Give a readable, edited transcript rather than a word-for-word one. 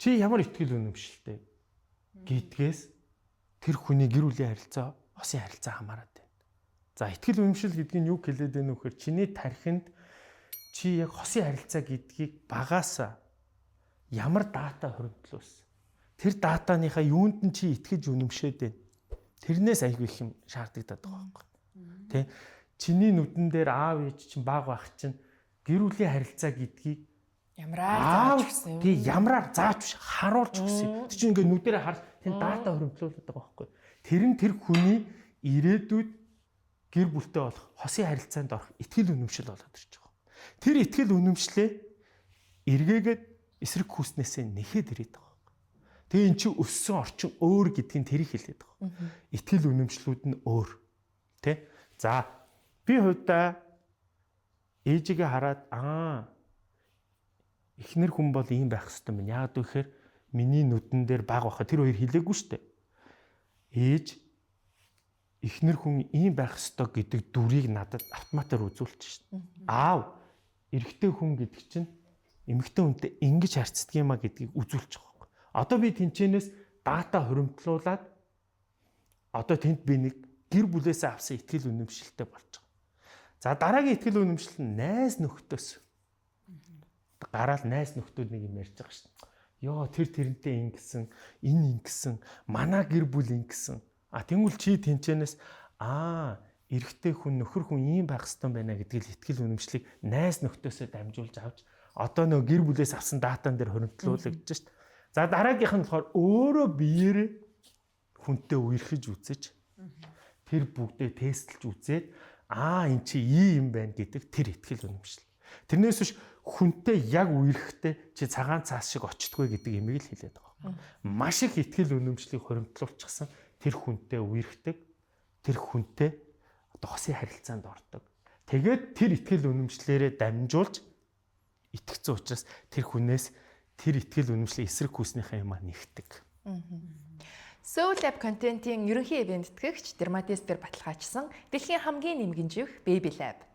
чи ямар итгэл үнэмшилтэй гэдгээс тэр хүний гэр бүлийн харилцаа, хосын харилцаа хамаарат байна. За итгэл үнэмшил гэдэг нь юу хэлээд байна вэ гэхээр чиний тархинд чи яг хосын харилцаа гэдгийг багаасаа ямар дата хоригдлуулсан. Тэр датаныхаа юунд нь чи итгэж үнэмшээд байна. Тэрнээс аягүй их юм шаарддаг байгаа байхгүй. Тэ? Чиний нүдэн дээр аав ээж чинь баг байх чинь гэр бүлийн харилцаа гэдгийг ямраар зааж өгсөн юм. Тий, ямраар зааж харуулж өгсөн. Тэр чинь ингээ нүдэрээ харж тэн дата хоригдлуулдаг байгаа байхгүй. Тэр нь тэр хүний ирээдүйд гэр бүлтэй болох хосын харилцаанд орох итгэл үнэмшил болоод ирж байгаа. Тэр итгэл үнэмшлээ эргээгээд эсрэг хүснээсээ нэхэд ирээд байгаа. Тэгээ эн чинь өссөн орчин өөр гэдгийг тэрийг хэлээд байгаа. Итгэл үнэмшлүүд нь өөр. Тэ? За би хувьдаа ээжигээ хараад эхнэр хүн бол ийм байх хэрэгтэй юм. Яагаад гэвэл миний нүдэн дээр баг байхад тэр хоёр хэлээгүй шүү дээ. Ээж эхнэр хүн ийм байх ёстой гэдэг дүрийг надад автоматар үзүүлчих шин. Аав эрэгтэй хүн гэдэг чинь эмэгтэй хүнтэй ингэж харьцдаг юм а гэдгийг үзүүлчих واخ. Одоо би тэнцэнээс дата хуримтлуулаад одоо тэнд би нэг гэр бүлээсээ авсан итгэл үнэмшилтэй болж байгаа. За дараагийн итгэл үнэмшил нь найз нөхдөөс. Гараал найз нөхдүүд нэг юм ярьж байгаа шин. Йоо тэр тэрнтэй ингэсэн, энэ ингэсэн, манай гэр бүл ингэсэн. Тэнгүүл чи тэнцэнээс эрэгтэй хүн нөхөр хүн ийм байх ёстой байна гэдгийг итгэл үнэмшлийг найз нөхдөөсөө дамжуулж авч одоо нөө гэр бүлээс авсан датан дээр хоригдлуулагдж шít. За дараагийнх нь болохоор өөрөө биеэрээ хүнтэй үерхэж үзэж тэр бүгдээ тестлж үзээд эн чи ийм юм байна гэдэг тэр итгэл үнэмшил. Тэрнээс биш хүнтэй яг үерхэхдээ чи цагаан цаас шиг очтгүй гэдэг имийг л хэлээд байгаа. Маш их итгэл үнэмшлийг хоримтлуулчихсан тэр хүнтэй үерхдэг, тэр хүнтэй одоо хосын харилцаанд ордог. Тэгээд тэр итгэл үнэмшлээрээ дамжуулж итгэцэн учраас тэр хүнээс тэр итгэл үнэмшлийн эсрэг хүснийхээ юмаа нэгтдэг. Soul Lab контентын ерөнхий ивент тэтгэгч Дерматис Бэр баталгаажсан дэлхийн хамгийн нэмгэн живх Baby Lab.